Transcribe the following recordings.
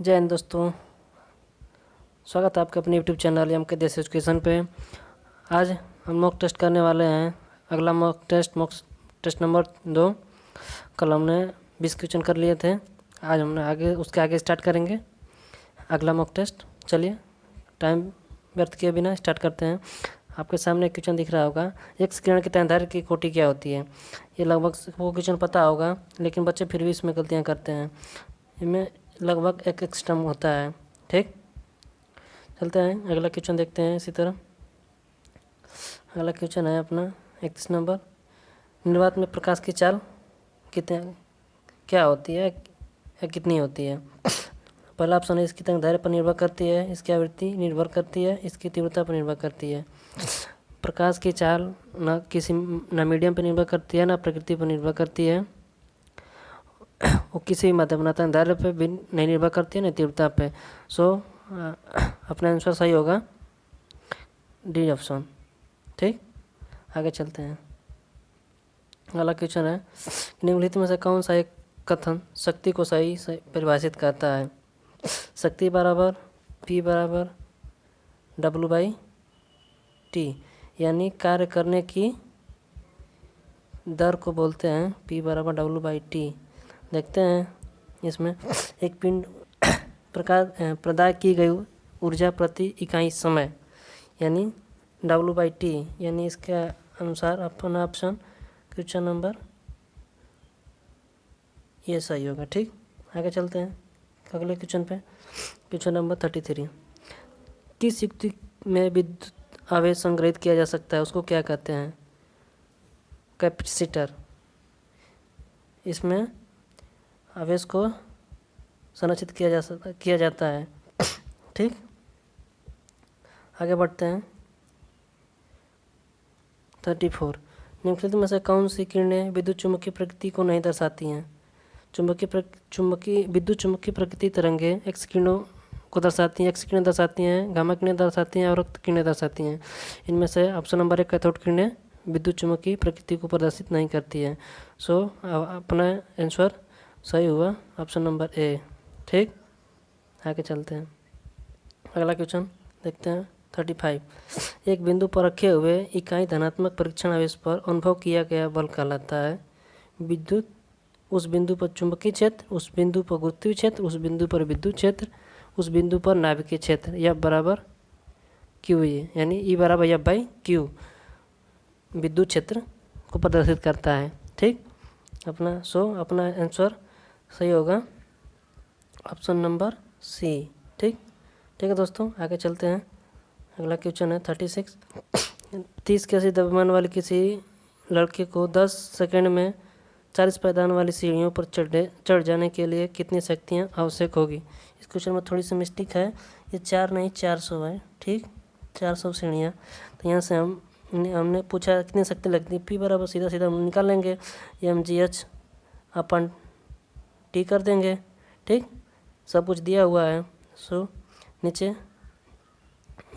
जय हिंद दोस्तों, स्वागत है आपके अपने यूट्यूब चैनल एम के देश एजुकेशन पे। आज हम मॉक टेस्ट करने वाले हैं। अगला मॉक टेस्ट नंबर 2। कल हमने 20 क्वेश्चन कर लिए थे। आज हमने उसके आगे स्टार्ट करेंगे अगला मॉक टेस्ट। चलिए टाइम व्यर्थ किए बिना स्टार्ट करते हैं। आपके सामने एक क्वेश्चन दिख रहा होगा, एक किरण की तैंधार की कोटि क्या होती है। ये लगभग वो क्वेश्चन पता होगा, लेकिन बच्चे फिर भी इसमें गलतियाँ करते हैं। इनमें लगभग एक स्टम होता है। ठीक, चलते हैं अगला क्वेश्चन देखते हैं। इसी तरह अगला क्वेश्चन है अपना 31 नंबर। निर्वात में प्रकाश की चाल कितने क्या होती है या कितनी होती है। पहला ऑप्शन है इसकी तंगधारे पर निर्भर करती है, इसकी आवृत्ति निर्भर करती है, इसकी तीव्रता पर निर्भर करती है। प्रकाश की चाल न मीडियम पर निर्भर करती है, ना प्रकृति पर निर्भर करती है। वो किसी भी माध्यम तंगधारे पे भी नहीं निर्भर करती है, ना तीव्रता पे। सो अपना आंसर सही होगा डी ऑप्शन। ठीक, आगे चलते हैं। अगला क्वेश्चन है, निम्नलिखित में से कौन सा एक कथन शक्ति को सही परिभाषित करता है। शक्ति बराबर P बराबर W/T, यानी कार्य करने की दर को बोलते हैं P बराबर W/T। देखते हैं इसमें एक पिंड प्रदान की गई ऊर्जा प्रति इकाई समय यानी W/T, यानी इसके अनुसार अपना ऑप्शन क्वेश्चन नंबर ये सही होगा। ठीक, आगे चलते हैं अगले क्वेश्चन पे। क्वेश्चन नंबर 33, किस युक्ति में विद्युत आवेश संग्रहित किया जा सकता है, उसको क्या कहते हैं। कैपेसिटर। इसमें आवेश को संरक्षित किया जाता है। ठीक, आगे बढ़ते हैं 34, निम्नलिखित में से कौन सी किरणें विद्युत चुम्बकीय प्रकृति को नहीं दर्शाती हैं। विद्युत चुम्बकीय प्रकृति तरंगे एक्स किरणों को दर्शाती हैं, एक्स किरणें दर्शाती हैं, गामा किरणें दर्शाती हैं और रक्त किरणें दर्शाती हैं। इनमें से ऑप्शन नंबर 1 कैथोड किरणें विद्युत चुम्बकीय प्रकृति को प्रदर्शित नहीं करती है। सो अपना आंसर सही हुआ ऑप्शन नंबर ए। ठीक, आगे चलते हैं अगला क्वेश्चन देखते हैं 35, एक बिंदु पर रखे हुए इकाई धनात्मक परीक्षण आवेश पर अनुभव किया गया बल कहलाता है। विद्युत उस बिंदु पर चुंबकीय क्षेत्र, उस बिंदु पर गुरुत्वीय क्षेत्र, उस बिंदु पर विद्युत क्षेत्र, उस बिंदु पर नाभिकीय क्षेत्र। F बराबर क्यू, यानी E बराबर F/Q विद्युत क्षेत्र को प्रदर्शित करता है। ठीक, अपना आंसर सही होगा ऑप्शन नंबर सी। ठीक है दोस्तों, आगे चलते हैं। अगला क्वेश्चन है 36, 30 के 80 द्रव्यमान वाले किसी लड़के को 10 सेकंड में 40 पायदान वाली सीढ़ियों पर चढ़ जाने के लिए कितनी शक्तियाँ आवश्यक होगी। इस क्वेश्चन में थोड़ी सी मिस्टेक है, ये 4 नहीं 400 है। ठीक, 400 सीढ़ियाँ। तो यहाँ से हमने पूछा कितनी शक्ति लगती है। P बराबर सीधा हम निकाल लेंगे, mgh/T कर देंगे। ठीक, सब कुछ दिया हुआ है। सो नीचे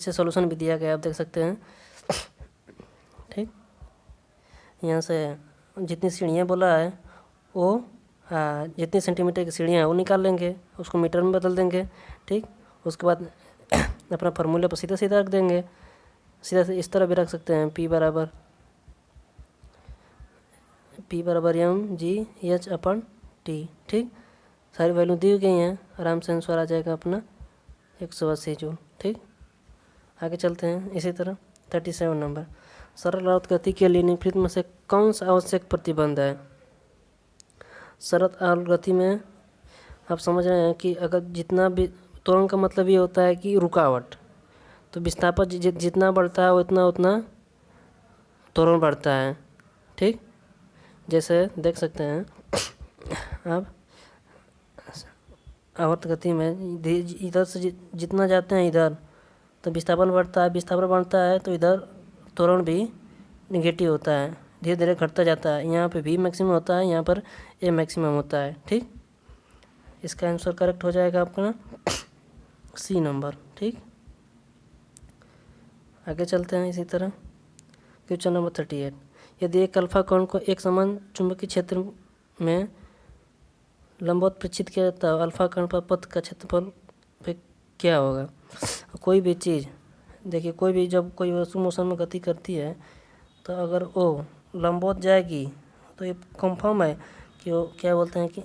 सॉल्यूशन भी दिया गया, आप देख सकते हैं। ठीक, यहाँ से जितनी सीढ़ियाँ बोला है वो जितनी सेंटीमीटर की सीढ़ियाँ हैं वो निकाल लेंगे, उसको मीटर में बदल देंगे। ठीक, उसके बाद अपना फार्मूला पर सीधा रख देंगे। सीधा से इस तरह भी रख सकते हैं, P बराबर mgh/T। ठीक, सारी वैल्यू दी गई हैं, आराम से आंसर आ जाएगा अपना 180 जूल। ठीक, आगे चलते हैं इसी तरह 37 नंबर, सरल अर्थ गति के लिए निम्नलिखित में से कौन सा आवश्यक प्रतिबंध है। सरल अर्थ गति में आप समझ रहे हैं कि अगर जितना भी त्वरण का मतलब ये होता है कि रुकावट, तो विस्थापन जितना बढ़ता है उतना त्वरण बढ़ता है। ठीक, जैसे देख सकते हैं आप आवर्त गति में इधर से जितना जाते हैं इधर तो विस्थापन बढ़ता है, विस्थापन बढ़ता है तो इधर त्वरण भी निगेटिव होता है, धीरे धीरे घटता जाता है। यहाँ पे V मैक्सिमम होता है, यहाँ पर A मैक्सिमम होता है। ठीक, इसका आंसर करेक्ट हो जाएगा आपका C नंबर। ठीक, आगे चलते हैं इसी तरह क्वेश्चन नंबर 38, यदि एक अल्फा कोण को एक समान चुंबकीय क्षेत्र में लंबवत प्रक्षेपित किया जाता है अल्फा कोण पर पथ का क्षेत्रफल पे क्या होगा। कोई भी चीज़ देखिए, कोई भी जब कोई वस्तु मोशन में गति करती है तो अगर वो लंबवत जाएगी तो ये कंफर्म है कि वो क्या बोलते हैं कि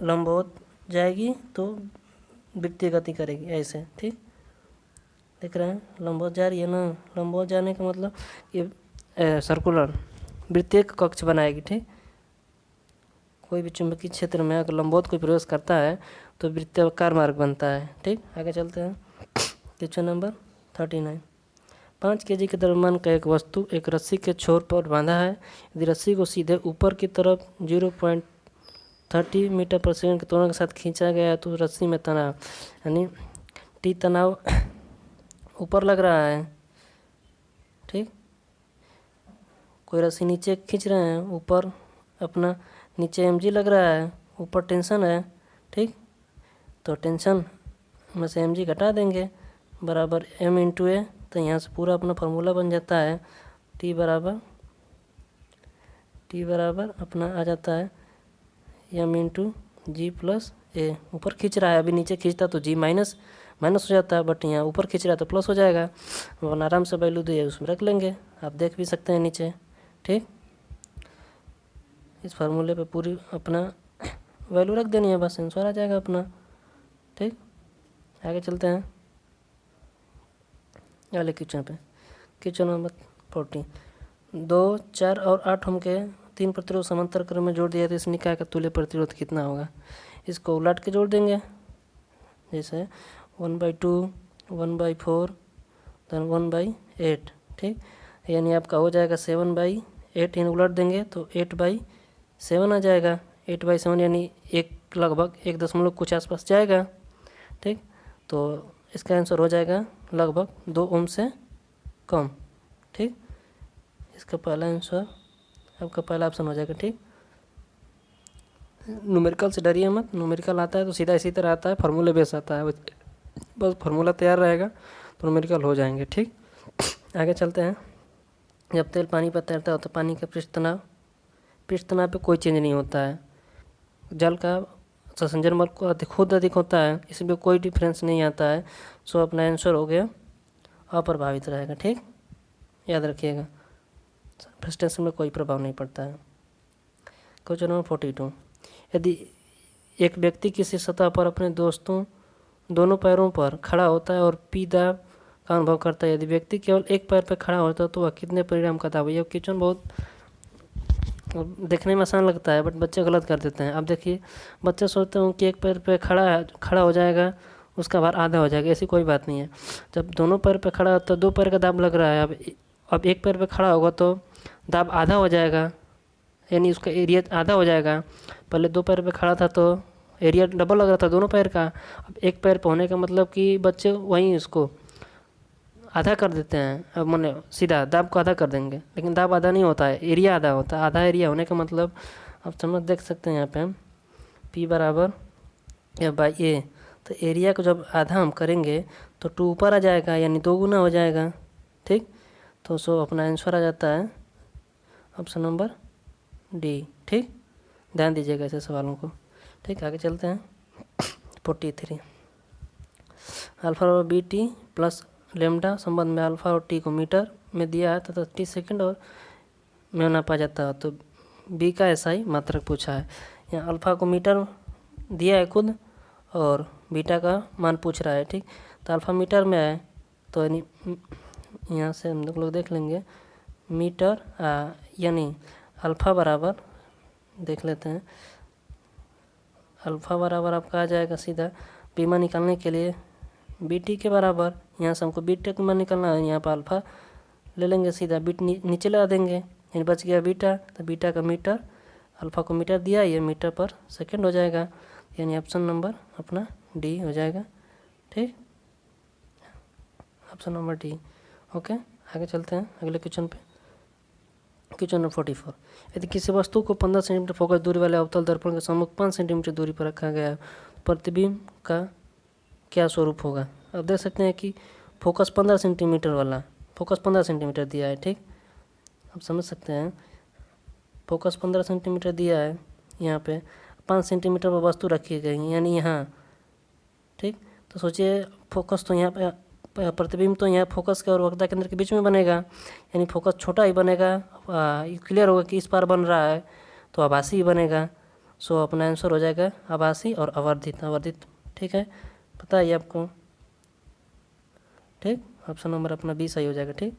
लंबवत जाएगी तो वृत्तीय गति करेगी ऐसे, ठीक। देख रहे हैं लंबवत जा रही है ना, लंबवत जाने का मतलब ये सर्कुलर वृत्तीय कक्ष बनाएगी, ठीक। कोई भी चुंबकीय क्षेत्र में अगर लंबवत कोई प्रवेश करता है तो वृत्ताकार मार्ग बनता है, ठीक। आगे चलते हैं। Question number 39। 5 kg के द्रव्यमान का एक वस्तु एक रस्सी के छोर पर बांधा है। यदि रस्सी को सीधे ऊपर की तरफ 0.30 मीटर प्रति सेकंड के त्वरण के साथ खींचा गया है तो रस्सी में तनाव यानी टी तनाव ऊपर लग रहा है, ठीक। कोई रस्सी नीचे खींच रहे हैं, ऊपर अपना नीचे mg लग रहा है, ऊपर टेंशन है, ठीक। तो टेंशन में से mg घटा देंगे बराबर m इंटू ए। तो यहाँ से पूरा अपना फार्मूला बन जाता है टी बराबर अपना आ जाता है m इंटू जी प्लस ए। ऊपर खींच रहा है, अभी नीचे खींचता तो जी माइनस हो जाता है, बट यहाँ ऊपर खींच रहा है तो प्लस हो जाएगा। अपन आराम से वैल्यू दिए उसमें रख लेंगे, आप देख भी सकते हैं नीचे, ठीक। इस फार्मूले पे पूरी अपना वैल्यू रख देनी है, बस आंसर आ जाएगा अपना, ठीक। आगे चलते हैं अगले क्वेश्चन पे। Question number 40। 2, 4 और 8 ओम के 3 प्रतिरोध समांतर क्रम में जोड़ दिया तो इस निकाय का तुल्य प्रतिरोध कितना होगा। इसको उलट के जोड़ देंगे, जैसे 1/2, 1/4 देन 1/8, ठीक। यानी आपका हो जाएगा 7/8। यानी उलट देंगे तो 8/7 आ जाएगा। 8/7 यानी एक लगभग 1 दशमलव कुछ आसपास जाएगा, ठीक। तो इसका आंसर हो जाएगा लगभग 2 ओम से कम, ठीक। इसका पहला आंसर आपका पहला ऑप्शन हो जाएगा, ठीक। न्यूमेरिकल से डरिए मत, न्यूमेरिकल आता है तो सीधा इसी तरह आता है, फार्मूले बेस आता है, बस फार्मूला तैयार रहेगा तो न्यूमेरिकल हो जाएंगे, ठीक। आगे चलते हैं। जब तेल पानी पर तैरता है तो पानी का पृष्ठ तनाव पे कोई चेंज नहीं होता है। जल का संसंजन बल को खुद अधिक होता है, इसमें कोई डिफरेंस नहीं आता है। सो अपना आंसर हो गया अप्रभावित रहेगा, ठीक। याद रखिएगा, फ्रस्ट्रेशन में कोई प्रभाव नहीं पड़ता है। Question number 42। यदि एक व्यक्ति किसी सतह पर अपने दोनों पैरों पर खड़ा होता है और पी दाब का अनुभव करता है, यदि व्यक्ति केवल एक पैर पर खड़ा होता है तो वह कितने परिणाम का दाब। यह क्वेश्चन बहुत देखने में आसान लगता है बट बच्चे गलत कर देते हैं। अब देखिए, बच्चे सोचते हैं कि एक पैर पे खड़ा हो जाएगा उसका भार आधा हो जाएगा, ऐसी कोई बात नहीं है। जब दोनों पैर पे खड़ा होता है 2 पैर का दाब लग रहा है, अब एक पैर पे खड़ा होगा तो दाब आधा हो जाएगा, यानी उसका एरिया आधा हो जाएगा। पहले 2 पैर पे खड़ा था तो एरिया डबल लग रहा था दोनों पैर का। अब एक पैर पे होने का मतलब कि बच्चे वहीं इसको आधा कर देते हैं, अब मैंने सीधा दाब को आधा कर देंगे, लेकिन दाब आधा नहीं होता है, एरिया आधा होता है। आधा एरिया होने का मतलब आप समझ देख सकते हैं यहाँ पे P बराबर F/A। तो एरिया को जब आधा हम करेंगे तो 2 ऊपर आ जाएगा, यानी 2 गुना हो जाएगा, ठीक। तो सो अपना आंसर आ जाता है ऑप्शन नंबर डी, ठीक। ध्यान दीजिएगा ऐसे सवालों को, ठीक। आगे चलते हैं 43। अल्फा और बी टी प्लस लेमडा संबंध में अल्फा और टी को मीटर में दिया है तथा टी सेकंड और में नापा जाता है। तो बी का SI मात्रक पूछा है। यहाँ अल्फा को मीटर दिया है खुद और बीटा का मान पूछ रहा है, ठीक। तो अल्फा मीटर में है तो यानी यहाँ से हम लोग देख लेंगे मीटर, यानी अल्फा बराबर देख लेते हैं। अल्फा बराबर आपका आ जाएगा सीधा बीमा निकालने के लिए BT के बराबर। यहाँ से हमको बीटा का मान निकालना है, यहाँ पर अल्फा ले लेंगे सीधा, बीट नीचे लगा देंगे, यानी बच गया बीटा। तो बीटा का मीटर, अल्फा को मीटर दिया, ये मीटर पर सेकंड हो जाएगा, यानी ऑप्शन नंबर अपना डी हो जाएगा, ठीक। Option number D, okay. आगे चलते हैं अगले क्वेश्चन पे। Question number 44। यदि किसी वस्तु को 15 सेंटीमीटर फोकस दूरी वाले अवतल दर्पण के सम्मुख 5 सेंटीमीटर दूरी पर रखा गया है, प्रतिबिंब का क्या स्वरूप होगा। अब देख सकते हैं कि फोकस 15 सेंटीमीटर वाला, फोकस 15 सेंटीमीटर दिया है, ठीक। अब समझ सकते हैं फोकस 15 सेंटीमीटर दिया है, यहाँ पे 5 सेंटीमीटर पर वस्तु रखी गई है, यानी यहाँ, ठीक। तो सोचिए फोकस तो यहाँ पे, प्रतिबिंब तो यहाँ फोकस के और वक्रता केंद्र के बीच में बनेगा, यानी फोकस छोटा ही बनेगा। क्लियर होगा कि इस पार बन रहा है तो आभासी ही बनेगा। सो अपना आंसर हो जाएगा आभासी और आवर्धित। आवर्धित, ठीक है, पता है आपको, ठीक। ऑप्शन नंबर अपना 20 सही हो जाएगा, ठीक।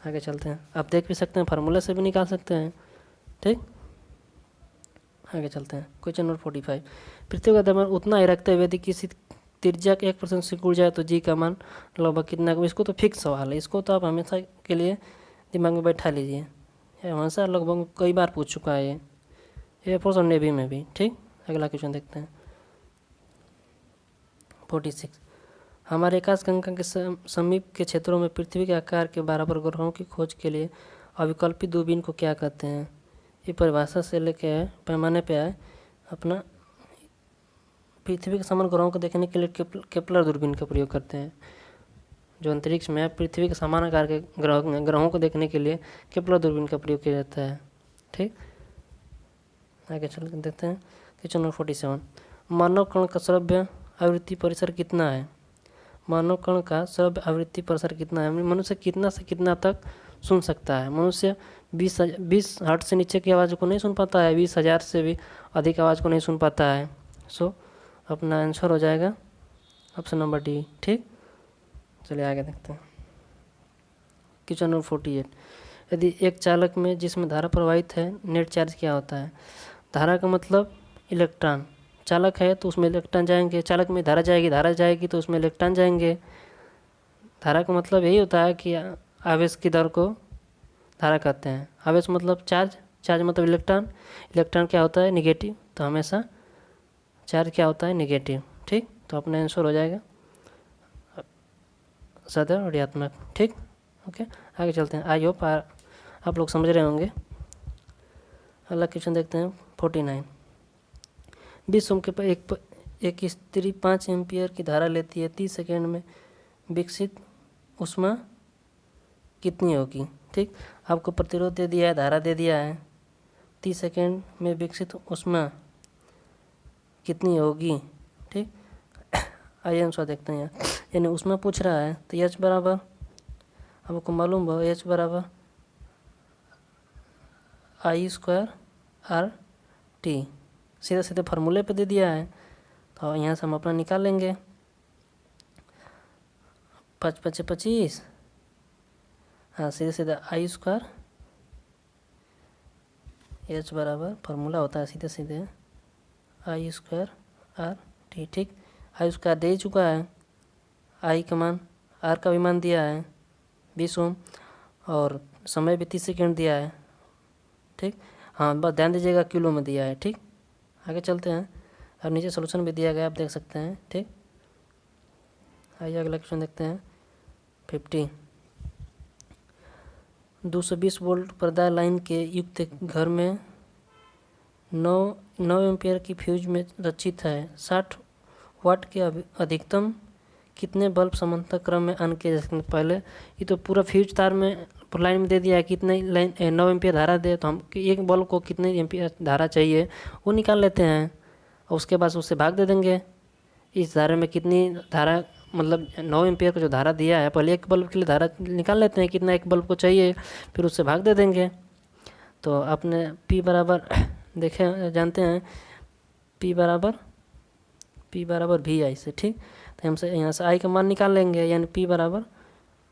आगे चलते हैं, आप देख भी सकते हैं, फार्मूला से भी निकाल सकते हैं, ठीक। आगे चलते हैं, क्वेश्चन नंबर 45। पृथ्वी का द्रव्यमान उतना ही रखते हुए यदि किसी त्रिज्या के 1% से उड़ जाए तो जी का मान लगभग कितना। इसको तो फिक्स सवाल है, इसको तो आप हमेशा के लिए दिमाग में बैठा लीजिए, हमेशा लगभग कई बार पूछ चुका है ये एयरफोर्स और नेवी में भी, ठीक। अगला क्वेश्चन देखते हैं 46। हमारे आकाशगंगा के समीप के क्षेत्रों में पृथ्वी के आकार के बराबर ग्रहों की खोज के लिए अविकल्पित दूरबीन को क्या कहते हैं। ये परिभाषा से लेके पैमाने पे है अपना पृथ्वी के समान ग्रहों को देखने के लिए केपलर दूरबीन का प्रयोग करते हैं। जो अंतरिक्ष में पृथ्वी के समान आकार के ग्रहों को देखने के लिए केपलर दूरबीन का प्रयोग किया जाता है, ठीक। आगे चल कर देखते हैं क्वेश्चन नंबर 47। मानव कण का श्रव्य आवृत्ति परिसर कितना है। मानव कण का श्रव्य आवृत्ति परिसर कितना है, मनुष्य कितना से कितना तक सुन सकता है। मनुष्य 20 हर्ट्ज से नीचे की आवाज़ को नहीं सुन पाता है, 20,000 से भी अधिक आवाज़ को नहीं सुन पाता है। सो अपना आंसर हो जाएगा ऑप्शन नंबर डी, ठीक। चलिए आगे देखते हैं क्वेश्चन नंबर 48। यदि एक चालक में जिसमें धारा प्रवाहित है नेट चार्ज क्या होता है। धारा का मतलब इलेक्ट्रॉन, चालक है तो उसमें इलेक्ट्रॉन जाएंगे, चालक में धारा जाएगी तो उसमें इलेक्ट्रॉन जाएंगे। धारा का मतलब यही होता है कि आवेश की दर को धारा कहते हैं। आवेश मतलब चार्ज, चार्ज मतलब इलेक्ट्रॉन, इलेक्ट्रॉन क्या होता है निगेटिव, तो हमेशा चार्ज क्या होता है निगेटिव, ठीक। तो अपना आंसर हो जाएगा सदैव ऋणात्मक, ठीक। ओके, आगे चलते हैं। आई होप आप लोग समझ रहे होंगे। अगला क्वेश्चन देखते हैं 49। विश्व के एक स्त्री 5 एम्पियर की धारा लेती है, 30 सेकेंड में विकसित ऊष्मा कितनी होगी, ठीक। आपको प्रतिरोध दे दिया है, धारा दे दिया है, 30 सेकेंड में विकसित ऊष्मा कितनी होगी, ठीक। आइए आंसर देखते हैं यहाँ, यानी ऊष्मा पूछ रहा है तो एच बराबर आपको मालूम हो, एच बराबर I² RT, सीधे सीधे फार्मूले पे दे दिया है तो यहाँ से हम अपना निकाल लेंगे। 5 × 5 = 25, हाँ सीधे सीधे I² H बराबर फार्मूला होता है सीधे सीधे I² RT, ठीक। I² दे ही चुका है, I का मान, R का भी मान दिया है 20 ओम और समय भी 30 सेकेंड दिया है, ठीक। हाँ बस ध्यान दीजिएगा किलो में दिया है, ठीक। आगे चलते हैं, और नीचे सोल्यूशन भी दिया गया आप देख सकते हैं, ठीक। आइए अगला क्वेश्चन देखते हैं 50। 220 वोल्ट प्रदाय लाइन के युक्त घर में 9 एम्पियर की फ्यूज में रचित है। 60 वाट के अधिकतम कितने बल्ब समांतर क्रम में ऑन किए जा सकते हैं। पहले ये तो पूरा फ्यूज तार में लाइन में दे दिया है कितने लाइन 9 एम्पियर धारा दे, तो हम एक बल्ब को कितने एम्पियर धारा चाहिए वो निकाल लेते हैं और उसके बाद उससे भाग दे देंगे इस धारे में कितनी धारा, मतलब 9 एम्पियर का जो धारा दिया है पहले एक बल्ब के लिए धारा निकाल लेते हैं कितना एक बल्ब को चाहिए, फिर उससे भाग दे देंगे। तो आपने P बराबर देखे जानते हैं P बराबर VI से, ठीक। तो हमसे यहाँ से I का मान निकाल लेंगे, यानी P बराबर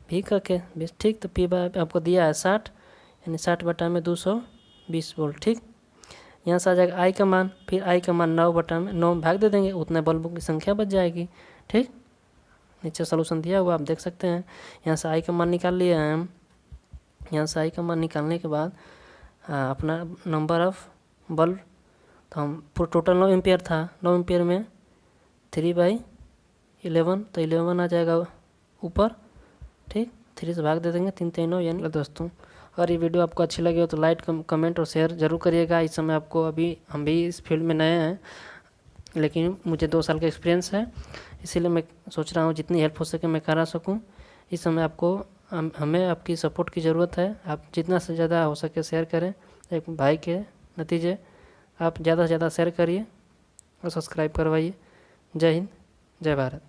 V करके 20, ठीक। तो P बराबर आपको दिया है 60, यानी 60 बटा में 220 वोल्ट, ठीक। यहाँ से आ जाएगा I का मान, फिर I का मान 9 बटा में 9 भाग दे देंगे, उतने बल्बों की संख्या बच जाएगी, ठीक। नीचे सॉल्यूशन दिया हुआ आप देख सकते हैं। यहाँ से I का मान निकाल लिया है हम। यहाँ से I का मान निकालने के बाद अपना नंबर ऑफ बल्ब, तो हम पूरा टोटल 9 एम्पियर था, 9 एम्पियर में 3/11, तो 11 आ जाएगा ऊपर, ठीक। 3 से भाग दे देंगे, 3 3 9, यानी दोस्तों अगर ये वीडियो आपको अच्छी लगी हो तो लाइक कमेंट और शेयर जरूर करिएगा। इस समय आपको अभी हम भी इस फील्ड में नए हैं, लेकिन मुझे 2 साल का एक्सपीरियंस है, इसीलिए मैं सोच रहा हूँ जितनी हेल्प हो सके मैं करा सकूँ। इस समय आपको हमें आपकी सपोर्ट की ज़रूरत है, आप जितना से ज़्यादा हो सके शेयर करें एक भाई के नतीजे। आप ज़्यादा से ज़्यादा शेयर करिए और सब्सक्राइब करवाइए। जय हिंद, जय भारत।